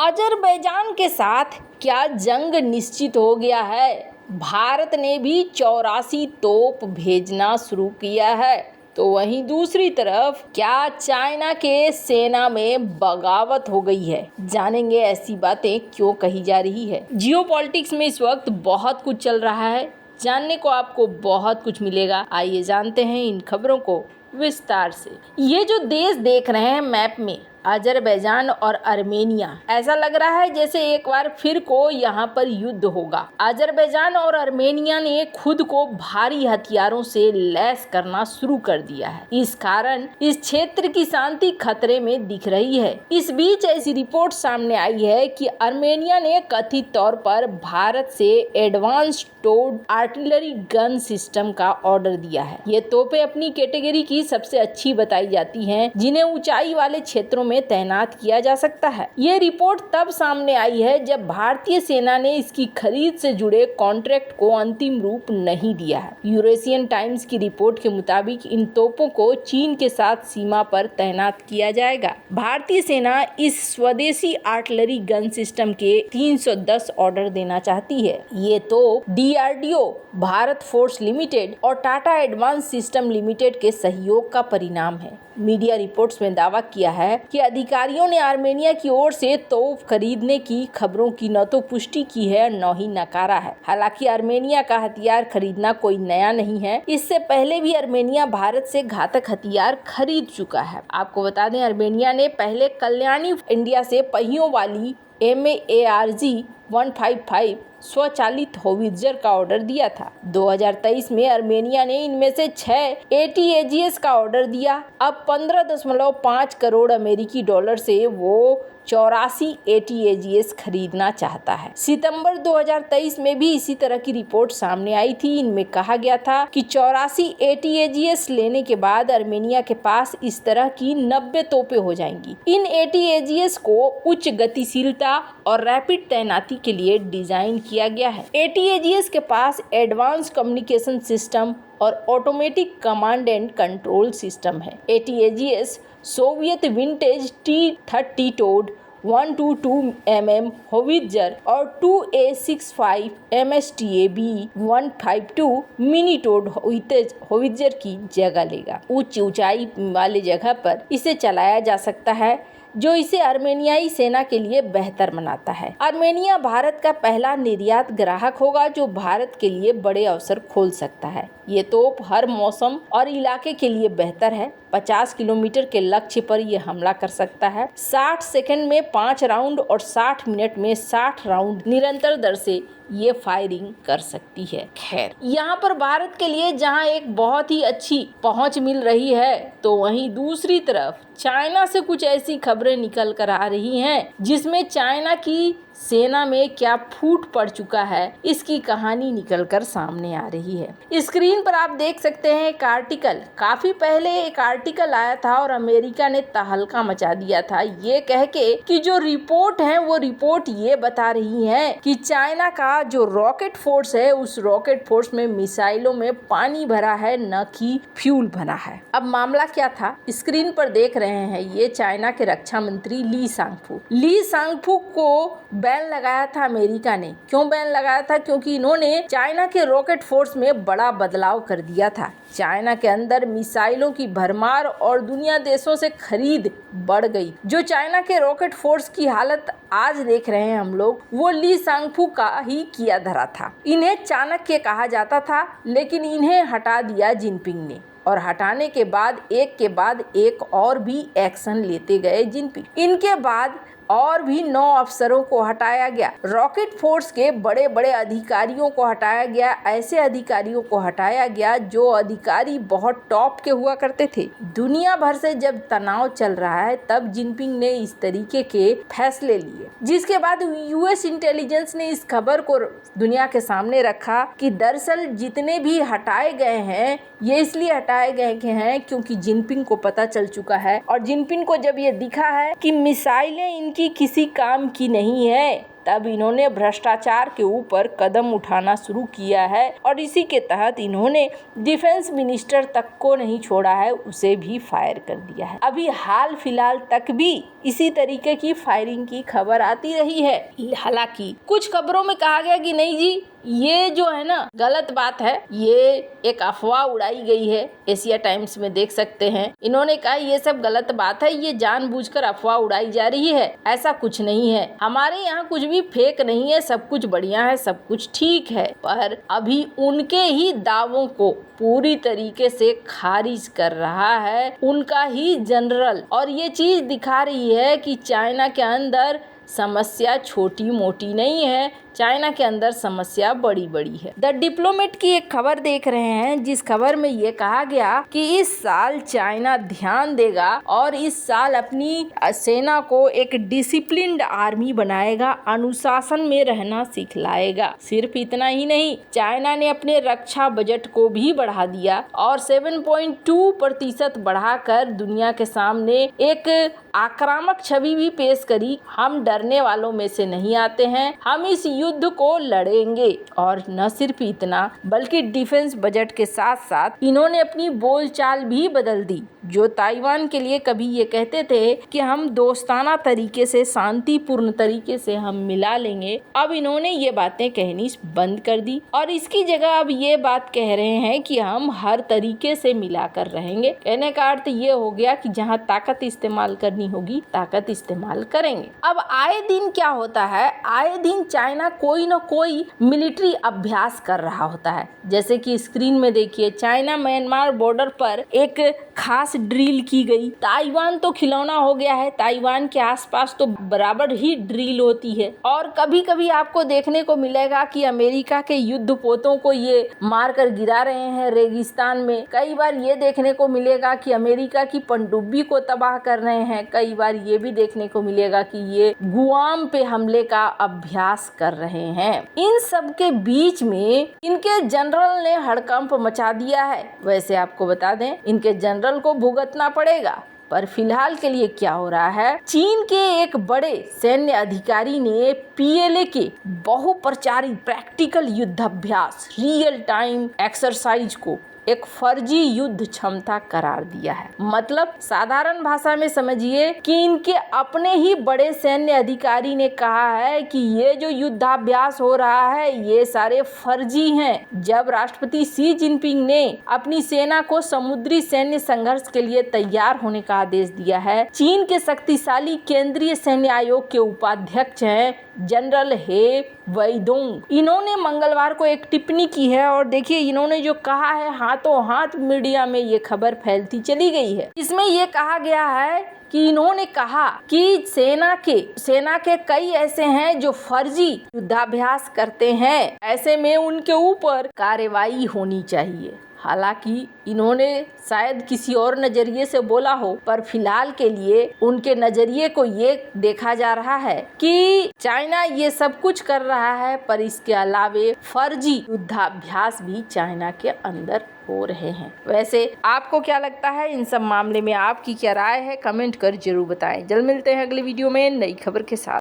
Azerbaijan के साथ क्या जंग निश्चित हो गया है? भारत ने भी 84 तोप भेजना शुरू किया है, तो वहीं दूसरी तरफ क्या चाइना के सेना में बगावत हो गई है? जानेंगे ऐसी बातें क्यों कही जा रही है। जियोपॉलिटिक्स में इस वक्त बहुत कुछ चल रहा है, जानने को आपको बहुत कुछ मिलेगा। आइए जानते हैं इन खबरों को विस्तार से। ये जो देश देख रहे हैं मैप में, अजरबैजान और अर्मेनिया, ऐसा लग रहा है जैसे एक बार फिर को यहाँ पर युद्ध होगा। अजरबैजान और अर्मेनिया ने खुद को भारी हथियारों से लैस करना शुरू कर दिया है। इस कारण इस क्षेत्र की शांति खतरे में दिख रही है। इस बीच ऐसी रिपोर्ट सामने आई है कि अर्मेनिया ने कथित तौर पर भारत से advance towed artillery gun system का ऑर्डर दिया है। ये तोपें अपनी कैटेगरी की सबसे अच्छी बताई जाती हैं, जिन्हें ऊंचाई वाले क्षेत्रों में तैनात किया जा सकता है। ये रिपोर्ट तब सामने आई है जब भारतीय सेना ने इसकी खरीद से जुड़े कॉन्ट्रैक्ट को अंतिम रूप नहीं दिया है। यूरेशियन टाइम्स की रिपोर्ट के मुताबिक इन तोपों को चीन के साथ सीमा पर तैनात किया जाएगा। भारतीय सेना इस स्वदेशी आर्टिलरी गन सिस्टम के 310 ऑर्डर देना चाहती है। ये तोप डीआरडीओ, भारत फोर्स लिमिटेड और टाटा एडवांस सिस्टम लिमिटेड के सहयोग का परिणाम है। मीडिया रिपोर्ट्स में दावा किया है कि अधिकारियों ने आर्मेनिया की ओर से तोप खरीदने की खबरों की न तो पुष्टि की है, न ही नकारा है। हालांकि आर्मेनिया का हथियार खरीदना कोई नया नहीं है। इससे पहले भी आर्मेनिया भारत से घातक हथियार खरीद चुका है। आपको बता दें, आर्मेनिया ने पहले कल्याणी इंडिया से पहियों वाली MARG 155 स्वचालित होवित्जर का ऑर्डर दिया था। 2023 में आर्मेनिया ने इनमें से 6 ATAGS का ऑर्डर दिया। अब 15.5 करोड़ अमेरिकी डॉलर से वो 84 ATAGS खरीदना चाहता है। सितंबर 2023 में भी इसी तरह की रिपोर्ट सामने आई थी। इनमें कहा गया था कि 84 ATAGS लेने के बाद आर्मेनिया के पास इस तरह की 90 तोपें हो जाएंगी। इन ATAGS को उच्च गतिशीलता और रैपिड तैनाती के लिए डिजाइन किया गया है। ATAGS के पास एडवांस कम्युनिकेशन सिस्टम और automatic command and control system है। ATAGS Soviet vintage T30 towed 122 mm howitzer और 2A65 MSTAB 152 mini toad howitzer की जगह लेगा। उच्च ऊंचाई वाले जगह पर इसे चलाया जा सकता है, जो इसे अर्मेनियाई सेना के लिए बेहतर बनाता है। अर्मेनिया भारत का पहला निर्यात ग्राहक होगा, जो भारत के लिए बड़े अवसर खोल सकता है। ये तोप हर मौसम और इलाके के लिए बेहतर है। 50 किलोमीटर के लक्ष्य पर यह हमला कर सकता है। 60 सेकंड में 5 राउंड और 60 मिनट में 60 राउंड निरंतर दर से ये फायरिंग कर सकती है। खैर, यहाँ पर भारत के लिए जहाँ एक बहुत ही अच्छी पहुँच मिल रही है, तो वहीं दूसरी तरफ चाइना से कुछ ऐसी खबरें निकल कर आ रही हैं जिसमें चाइना की सेना में क्या फूट पड़ चुका है, इसकी कहानी निकलकर सामने आ रही है। स्क्रीन पर आप देख सकते हैं एक आर्टिकल। काफी पहले एक आर्टिकल आया था और अमेरिका ने तहलका मचा दिया था, ये कह के कि जो रिपोर्ट है वो रिपोर्ट ये बता रही है कि चाइना का जो रॉकेट फोर्स है, उस रॉकेट फोर्स में मिसाइलों में पानी भरा है, न कि फ्यूल भरा है। अब मामला क्या था, स्क्रीन पर देख रहे हैं। ये चाइना के रक्षा मंत्री ली सांगफू को बैन लगाया था अमेरिका ने। क्यों बैन लगाया था? क्योंकि इन्होंने चाइना के रॉकेट फोर्स में बड़ा बदलाव कर दिया था। चाइना के अंदर मिसाइलों की भरमार और दुनिया देशों से खरीद बढ़ गई। जो चाइना के रॉकेट फोर्स की हालत आज देख रहे हैं हम लोग, वो ली सांगफू का ही किया धरा था। इन्हें चाणक्य कहा जाता था, लेकिन इन्हें हटा दिया जिनपिंग ने, और हटाने के बाद एक के बाद एक और भी एक्शन लेते गए जिनपिंग। इनके बाद और भी 9 अफसरों को हटाया गया। रॉकेट फोर्स के बड़े बड़े अधिकारियों को हटाया गया। ऐसे अधिकारियों को हटाया गया जो अधिकारी बहुत टॉप के हुआ करते थे। दुनिया भर से जब तनाव चल रहा है, तब जिनपिंग ने इस तरीके के फैसले लिए, जिसके बाद US इंटेलिजेंस ने इस खबर को दुनिया के सामने रखा कि दरअसल जितने भी हटाए गए हैं, ये इसलिए हटाए गए हैं क्योंकि जिनपिंग को पता चल चुका है, और जिनपिंग को जब ये दिखा है कि मिसाइलें इनकी किसी काम की नहीं है, तब इन्होंने भ्रष्टाचार के ऊपर कदम उठाना शुरू किया है और इसी के तहत इन्होंने डिफेंस मिनिस्टर तक को नहीं छोड़ा है, उसे भी फायर कर दिया है। अभी हाल फिलहाल तक भी इसी तरीके की फायरिंग की खबर आती रही है। हालांकि कुछ खबरों में कहा गया कि नहीं जी, ये जो है ना गलत बात है, ये एक अफवाह उड़ाई गई है। एशिया टाइम्स में देख सकते हैं, इन्होंने कहा ये सब गलत बात है, ये जानबूझकर अफवाह उड़ाई जा रही है, ऐसा कुछ नहीं है, हमारे यहाँ कुछ भी फेक नहीं है, सब कुछ बढ़िया है, सब कुछ ठीक है। पर अभी उनके ही दावों को पूरी तरीके से खारिज कर रहा है उनका ही जनरल, और ये चीज दिखा रही है कि चाइना के अंदर समस्या छोटी मोटी नहीं है, चाइना के अंदर समस्या बड़ी बड़ी है। द डिप्लोमेट की एक खबर देख रहे हैं, जिस खबर में ये कहा गया कि इस साल चाइना ध्यान देगा और इस साल अपनी सेना को एक डिसिप्लिन्ड आर्मी बनाएगा, अनुशासन में रहना सिखलाएगा। सिर्फ इतना ही नहीं, चाइना ने अपने रक्षा बजट को भी बढ़ा दिया और 7.2% बढ़ाकर दुनिया के सामने एक आक्रामक छवि भी पेश करी। हम डरने वालों में से नहीं आते हैं, हम इस युद्ध को लड़ेंगे। और न सिर्फ इतना, बल्कि डिफेंस बजट के साथ साथ इन्होंने अपनी बोलचाल भी बदल दी। जो ताइवान के लिए कभी ये कहते थे कि हम दोस्ताना तरीके से, शांतिपूर्ण तरीके से हम मिला लेंगे, अब इन्होंने ये बातें कहनी बंद कर दी और इसकी जगह अब ये बात कह रहे हैं कि हम हर तरीके से मिलाकर रहेंगे। कहने का अर्थ ये हो गया कि जहाँ ताकत इस्तेमाल करनी होगी, ताकत इस्तेमाल करेंगे। अब आए दिन क्या होता है, आए दिन चाइना कोई न कोई मिलिट्री अभ्यास कर रहा होता है। जैसे कि स्क्रीन में देखिए, चाइना म्यांमार बॉर्डर पर एक खास ड्रिल की गई। ताइवान तो खिलौना हो गया है, ताइवान के आसपास तो बराबर ही ड्रिल होती है। और कभी कभी आपको देखने को मिलेगा कि अमेरिका के युद्धपोतों को ये मारकर गिरा रहे हैं रेगिस्तान में। कई बार ये देखने को मिलेगा कि अमेरिका की पनडुब्बी को तबाह कर रहे हैं। कई बार ये भी देखने को मिलेगा कि ये गुआम पे हमले का अभ्यास कर रहे हैं। इन सब के बीच में इनके जनरल ने हड़कंप मचा दिया है। वैसे आपको बता दें, इनके जनरल को भुगतना पड़ेगा। पर फिलहाल के लिए क्या हो रहा है, चीन के एक बड़े सैन्य अधिकारी ने PLA के बहुप्रचारित प्रैक्टिकल युद्धाभ्यास रियल टाइम एक्सरसाइज को एक फर्जी युद्ध क्षमता करार दिया है। मतलब साधारण भाषा में समझिए कि इनके अपने ही बड़े सैन्य अधिकारी ने कहा है कि ये जो युद्धाभ्यास हो रहा है ये सारे फर्जी हैं। जब राष्ट्रपति शी जिनपिंग ने अपनी सेना को समुद्री सैन्य संघर्ष के लिए तैयार होने का आदेश दिया है, चीन के शक्तिशाली केंद्रीय सैन्य आयोग के उपाध्यक्ष हैं जनरल हे वेइडोंग। इन्होंने मंगलवार को एक टिप्पणी की है और देखिए इन्होंने जो कहा है, हाथों हाथ मीडिया में ये खबर फैलती चली गई है। इसमें ये कहा गया है कि इन्होंने कहा कि सेना के कई ऐसे हैं जो फर्जी युद्धाभ्यास करते हैं, ऐसे में उनके ऊपर कार्रवाई होनी चाहिए। हालांकि इन्होंने शायद किसी और नजरिए से बोला हो, पर फिलहाल के लिए उनके नजरिए को ये देखा जा रहा है कि चाइना ये सब कुछ कर रहा है, पर इसके अलावे फर्जी युद्धाभ्यास भी चाइना के अंदर हो रहे हैं। वैसे आपको क्या लगता है इन सब मामले में, आपकी क्या राय है, कमेंट कर जरूर बताएं। जल्द मिलते हैं अगले वीडियो में नई खबर के साथ।